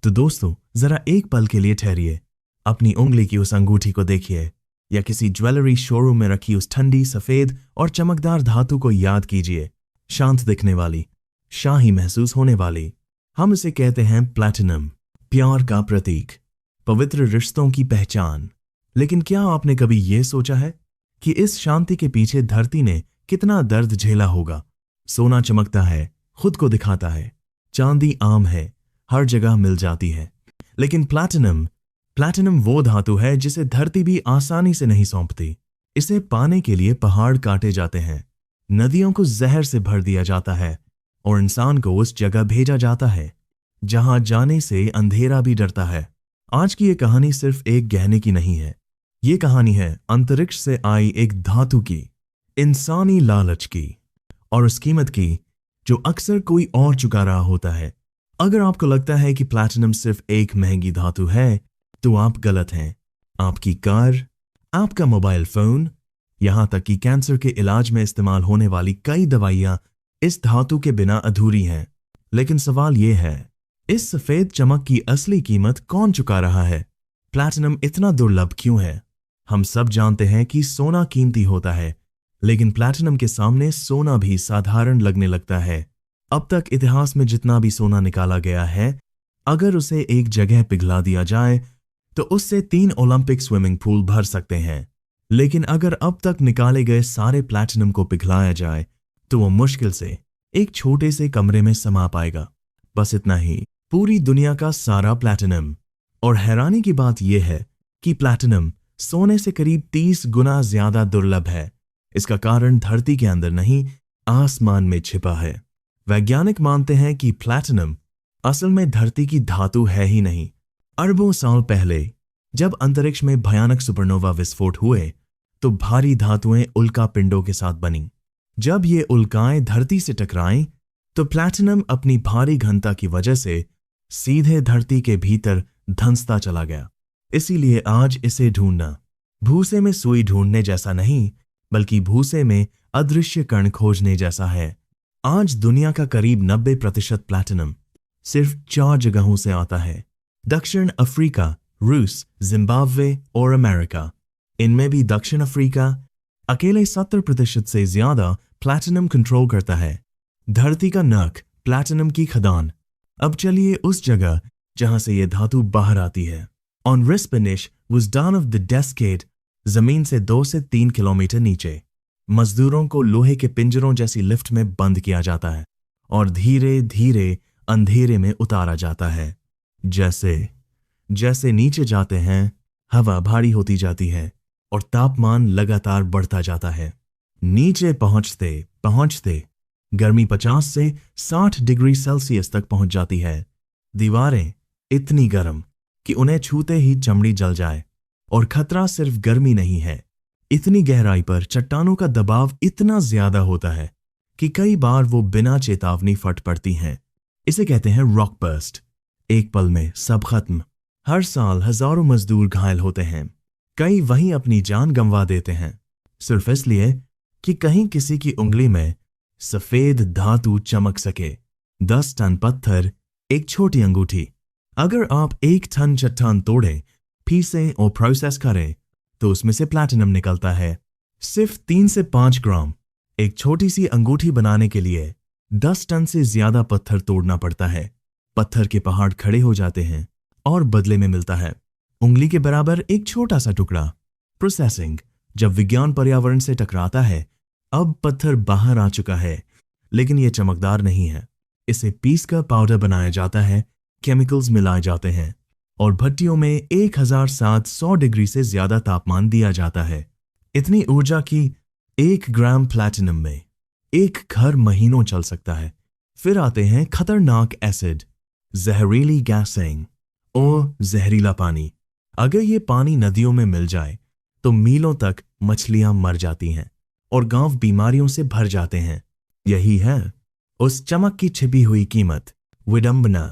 तो दोस्तों, जरा एक पल के लिए ठहरिए। अपनी उंगली की उस अंगूठी को देखिए, या किसी ज्वेलरी शोरूम में रखी उस ठंडी सफेद और चमकदार धातु को याद कीजिए। शांत दिखने वाली, शाही महसूस होने वाली। हम इसे कहते हैं प्लैटिनम, प्यार का प्रतीक, पवित्र रिश्तों की पहचान। लेकिन क्या आपने कभी यह सोचा है कि इस शांति के पीछे धरती ने कितना दर्द झेला होगा? सोना चमकता है, खुद को दिखाता है, चांदी आम है, हर जगह मिल जाती है। लेकिन प्लैटिनम वो धातु है जिसे धरती भी आसानी से नहीं सौंपती। इसे पाने के लिए पहाड़ काटे जाते हैं, नदियों को जहर से भर दिया जाता है और इंसान को उस जगह भेजा जाता है जहां जाने से अंधेरा भी डरता है। आज की ये कहानी सिर्फ एक गहने की नहीं है। ये कहानी है अंतरिक्ष से आई एक धातु की, इंसानी लालच की और उस कीमत की जो अक्सर कोई और चुका रहा होता है। अगर आपको लगता है कि प्लैटिनम सिर्फ एक महंगी धातु है, तो आप गलत हैं। आपकी कार, आपका मोबाइल फोन, यहां तक कि कैंसर के इलाज में इस्तेमाल होने वाली कई दवाइयां इस धातु के बिना अधूरी हैं। लेकिन सवाल यह है, इस सफेद चमक की असली कीमत कौन चुका रहा है? प्लैटिनम इतना दुर्लभ क्यों है? हम सब जानते हैं कि सोना कीमती होता है, लेकिन प्लैटिनम के सामने सोना भी साधारण लगने लगता है। अब तक इतिहास में जितना भी सोना निकाला गया है, अगर उसे एक जगह पिघला दिया जाए तो उससे 3 ओलंपिक स्विमिंग पूल भर सकते हैं। लेकिन अगर अब तक निकाले गए सारे प्लैटिनम को पिघलाया जाए तो वो मुश्किल से एक छोटे से कमरे में समा पाएगा। बस इतना ही, पूरी दुनिया का सारा प्लैटिनम। और हैरानी की बात यह है कि प्लैटिनम सोने से करीब 30 गुना ज्यादा दुर्लभ है। इसका कारण धरती के अंदर नहीं, आसमान में छिपा है। वैज्ञानिक मानते हैं कि प्लैटिनम असल में धरती की धातु है ही नहीं। अरबों साल पहले जब अंतरिक्ष में भयानक सुपरनोवा विस्फोट हुए तो भारी धातुएं उल्का पिंडों के साथ बनी। जब ये उल्काएं धरती से टकराएं तो प्लैटिनम अपनी भारी घनता की वजह से सीधे धरती के भीतर धंसता चला गया। इसीलिए आज इसे ढूंढना भूसे में सुई ढूंढने जैसा नहीं, बल्कि भूसे में अदृश्य कण खोजने जैसा है। आज दुनिया का करीब 90% प्लैटिनम सिर्फ 4 जगहों से आता है: दक्षिण अफ्रीका, रूस, जिम्बाब्वे और अमेरिका। इनमें भी दक्षिण अफ्रीका अकेले 70% से ज्यादा प्लैटिनम कंट्रोल करता है। धरती का नख, प्लैटिनम की खदान। अब चलिए उस जगह जहां से यह धातु बाहर आती है। ऑन रिस्पेनिश was down of the decade, जमीन से 2 से 3 किलोमीटर नीचे। मजदूरों को लोहे के पिंजरों जैसी लिफ्ट में बंद किया जाता है और धीरे धीरे अंधेरे में उतारा जाता है। जैसे जैसे नीचे जाते हैं, हवा भारी होती जाती है और तापमान लगातार बढ़ता जाता है। नीचे पहुंचते पहुंचते गर्मी 50 से 60 डिग्री सेल्सियस तक पहुंच जाती है। दीवारें इतनी गर्म कि उन्हें छूते ही चमड़ी जल जाए। और खतरा सिर्फ गर्मी नहीं है, इतनी गहराई पर चट्टानों का दबाव इतना ज्यादा होता है कि कई बार वो बिना चेतावनी फट पड़ती हैं। इसे कहते हैं रॉक बर्स्ट। एक पल में सब खत्म। हर साल हजारों मजदूर घायल होते हैं, कई वहीं अपनी जान गंवा देते हैं, सिर्फ इसलिए कि कहीं किसी की उंगली में सफेद धातु चमक सके। 10 टन पत्थर, एक छोटी अंगूठी। अगर आप 1 टन चट्टान तोड़ें, पीसें और प्रोसेस करें तो उसमें से प्लैटिनम निकलता है सिर्फ 3 से 5 ग्राम। एक छोटी सी अंगूठी बनाने के लिए 10 टन से ज्यादा पत्थर तोड़ना पड़ता है। पत्थर के पहाड़ खड़े हो जाते हैं और बदले में मिलता है उंगली के बराबर एक छोटा सा टुकड़ा। प्रोसेसिंग। जब विज्ञान पर्यावरण से टकराता है, अब पत्थर बाहर आ चुका है, लेकिन यह चमकदार नहीं है। इसे पीसकर पाउडर बनाया जाता है, केमिकल्स मिलाए जाते हैं और भट्टियों में 1700 डिग्री से ज्यादा तापमान दिया जाता है। इतनी ऊर्जा की 1 ग्राम प्लैटिनम में एक घर महीनों चल सकता है। फिर आते हैं खतरनाक एसिड, जहरीली गैसिंग और जहरीला पानी। अगर ये पानी नदियों में मिल जाए तो मीलों तक मछलियां मर जाती हैं और गांव बीमारियों से भर जाते हैं। यही है उस चमक की छिपी हुई कीमत, विडंबना।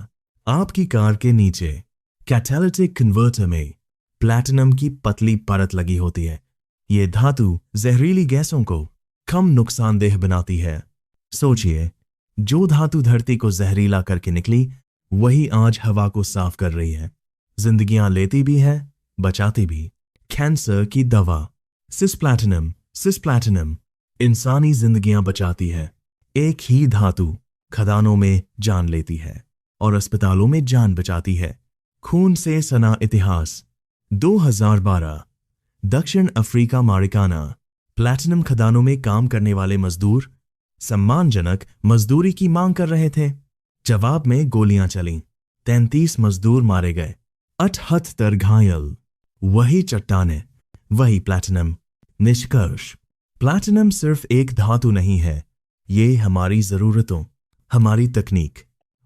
आपकी कार के नीचे कैटालिटिक कन्वर्टर में प्लैटिनम की पतली परत लगी होती है। ये धातु जहरीली गैसों को कम नुकसानदेह बनाती है। सोचिए, जो धातु धरती को जहरीला करके निकली, वही आज हवा को साफ कर रही है, जिंदगियां लेती भी है, बचाती भी। कैंसर की दवा सिस्प्लैटिनम इंसानी जिंदगियां बचाती है। एक ही धातु खदानों में जान लेती है और अस्पतालों में जान बचाती है। खून से सना इतिहास 2012 दक्षिण अफ्रीका मारिकाना प्लैटिनम खदानों में काम करने वाले मजदूर सम्मानजनक मजदूरी की मांग कर रहे थे। जवाब में गोलियां चलीं, 33 मजदूर मारे गए, 78 घायल। वही चट्टानें, वही प्लैटिनम। निष्कर्ष, प्लैटिनम सिर्फ एक धातु नहीं है, ये हमारी जरूरतों, हमारी तकनीक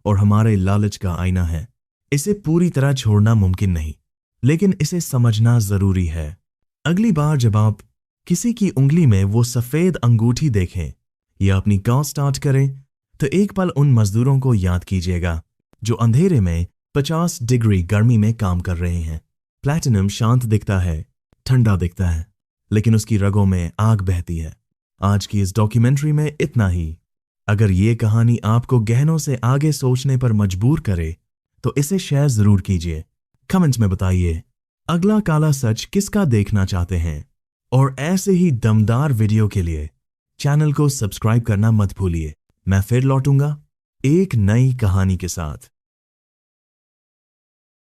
और हमारे लालच का आईना है। इसे पूरी तरह छोड़ना मुमकिन नहीं, लेकिन इसे समझना जरूरी है। अगली बार जब आप किसी की उंगली में वो सफेद अंगूठी देखें या अपनी कार स्टार्ट करें, तो एक पल उन मजदूरों को याद कीजिएगा जो अंधेरे में 50 डिग्री गर्मी में काम कर रहे हैं। प्लैटिनम शांत दिखता है, ठंडा दिखता है, लेकिन उसकी रगों में आग बहती है। आज की इस डॉक्यूमेंट्री में इतना ही। अगर ये कहानी आपको गहनों से आगे सोचने पर मजबूर करे तो इसे शेयर जरूर कीजिए। कमेंट्स में बताइए अगला काला सच किसका देखना चाहते हैं, और ऐसे ही दमदार वीडियो के लिए चैनल को सब्सक्राइब करना मत भूलिए। मैं फिर लौटूंगा एक नई कहानी के साथ।